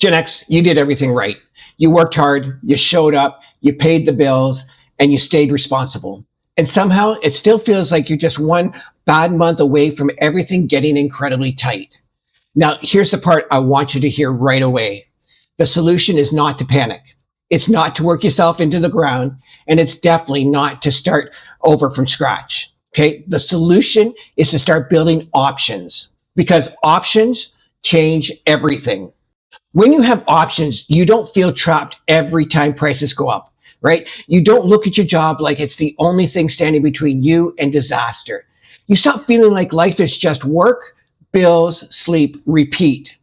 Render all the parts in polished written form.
Gen X, you did everything right. You worked hard, you showed up, you paid the bills, and you stayed responsible. And somehow it still feels like you're just one bad month away from everything getting incredibly tight. Now, here's the part I want you to hear right away. The solution is not to panic. It's not to work yourself into the ground, and it's definitely not to start over from scratch. Okay. The solution is to start building options, because options change everything. When you have options, you don't feel trapped every time prices go up, right? You don't look at your job like it's the only thing standing between you and disaster. You stop feeling like life is just work, bills, sleep, repeat.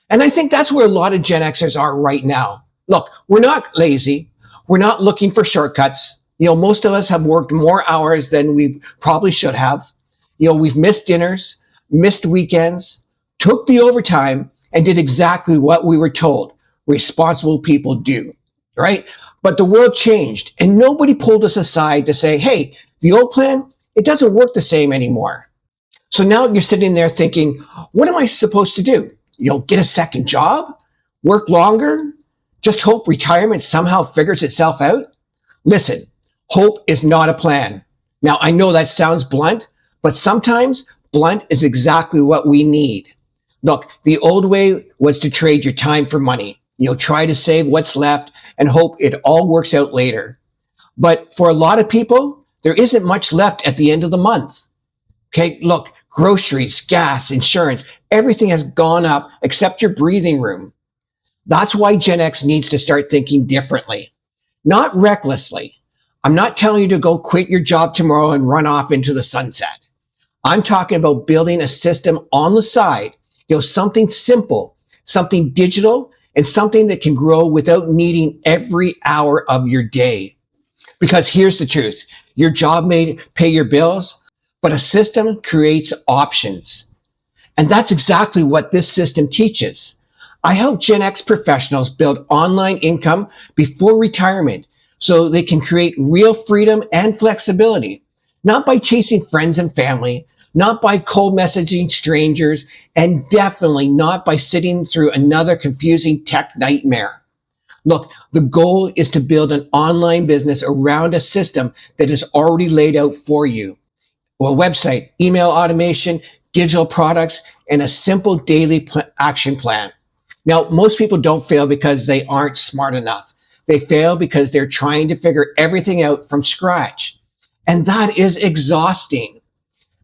And I think that's where a lot of Gen Xers are right now. Look, we're not lazy. We're not looking for shortcuts. Most of us have worked more hours than we probably should have. We've missed dinners, missed weekends, took the overtime, and did exactly what we were told responsible people do, right? But the world changed, and nobody pulled us aside to say, hey, the old plan, it doesn't work the same anymore. So now you're sitting there thinking, what am I supposed to do? Get a second job? Work longer? Just hope retirement somehow figures itself out? Listen, hope is not a plan. Now, I know that sounds blunt, but sometimes blunt is exactly what we need. Look, the old way was to trade your time for money. Try to save what's left and hope it all works out later. But for a lot of people, there isn't much left at the end of the month. Okay, look, groceries, gas, insurance, everything has gone up except your breathing room. That's why Gen X needs to start thinking differently, not recklessly. I'm not telling you to go quit your job tomorrow and run off into the sunset. I'm talking about building a system on the side, something simple, something digital, and something that can grow without needing every hour of your day. Because here's the truth. Your job may pay your bills, but a system creates options. And that's exactly what this system teaches. I help Gen X professionals build online income before retirement so they can create real freedom and flexibility, not by chasing friends and family, not by cold messaging strangers, and definitely not by sitting through another confusing tech nightmare. Look, the goal is to build an online business around a system that is already laid out for you. A website, email automation, digital products, and a simple daily action plan. Now, most people don't fail because they aren't smart enough. They fail because they're trying to figure everything out from scratch. And that is exhausting.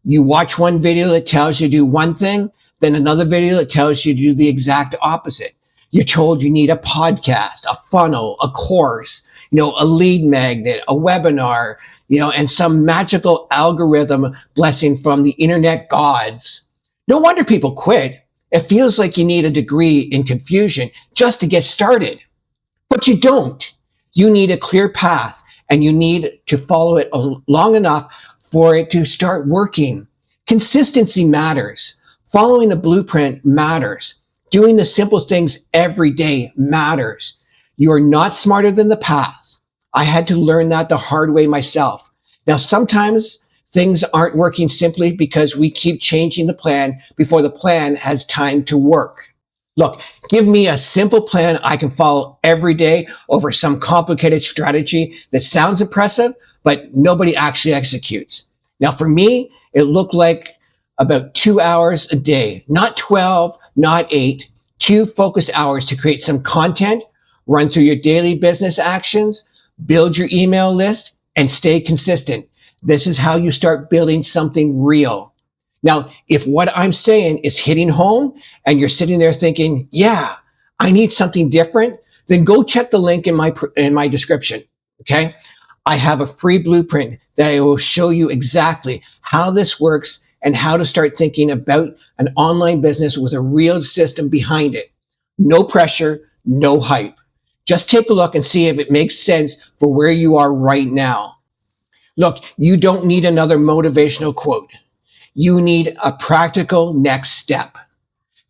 You watch one video that tells you to do one thing, then another video that tells you to do the exact opposite. You're told you need a podcast, a funnel, a course, a lead magnet, a webinar, and some magical algorithm blessing from the internet gods. No wonder people quit. It feels like you need a degree in confusion just to get started. But you don't. You need a clear path, and you need to follow it long enough for it to start working. Consistency matters. Following the blueprint matters. Doing the simple things every day matters. You are not smarter than the past. I had to learn that the hard way myself. Now, sometimes things aren't working simply because we keep changing the plan before the plan has time to work. Look, give me a simple plan I can follow every day over some complicated strategy that sounds impressive, but nobody actually executes. Now, for me, it looked like about 2 hours a day, not 12, not 8, 2 focused hours to create some content, run through your daily business actions, build your email list, and stay consistent. This is how you start building something real. Now, if what I'm saying is hitting home and you're sitting there thinking, yeah, I need something different, then go check the link in my description. Okay. I have a free blueprint that I will show you exactly how this works and how to start thinking about an online business with a real system behind it. No pressure, no hype. Just take a look and see if it makes sense for where you are right now. Look, you don't need another motivational quote. You need a practical next step.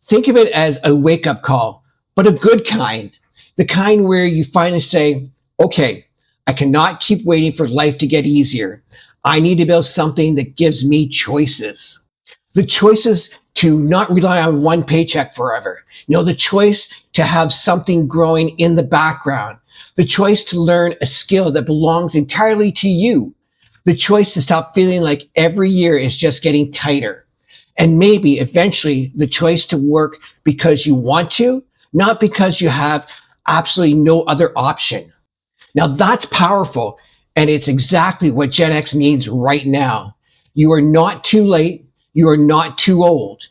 Think of it as a wake-up call, but a good kind. The kind where you finally say, okay, I cannot keep waiting for life to get easier. I need to build something that gives me choices. The choices to not rely on one paycheck forever. The choice to have something growing in the background, the choice to learn a skill that belongs entirely to you, the choice to stop feeling like every year is just getting tighter. And maybe eventually the choice to work because you want to, not because you have absolutely no other option. Now that's powerful. And it's exactly what Gen X needs right now. You are not too late. You are not too old.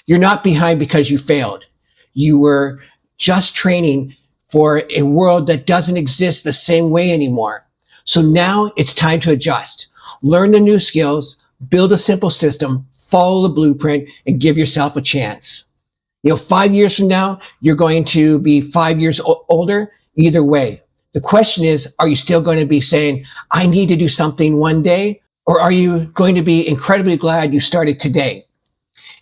You're not behind because you failed. You were just training for a world that doesn't exist the same way anymore. So now it's time to adjust. Learn the new skills, build a simple system, follow the blueprint, and give yourself a chance. 5 years from now, you're going to be 5 years older. Either way, the question is, are you still going to be saying, I need to do something one day? Or are you going to be incredibly glad you started today?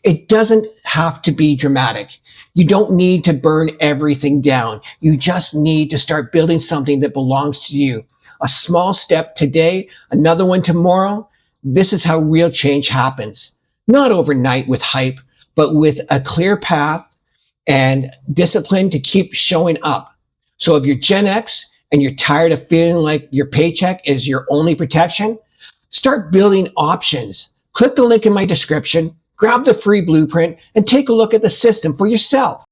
It doesn't have to be dramatic. You don't need to burn everything down. You just need to start building something that belongs to you. A small step today, another one tomorrow. This is how real change happens. Not overnight with hype, but with a clear path and discipline to keep showing up. So if you're Gen X and you're tired of feeling like your paycheck is your only protection, start building options. Click the link in my description, grab the free blueprint, and take a look at the system for yourself.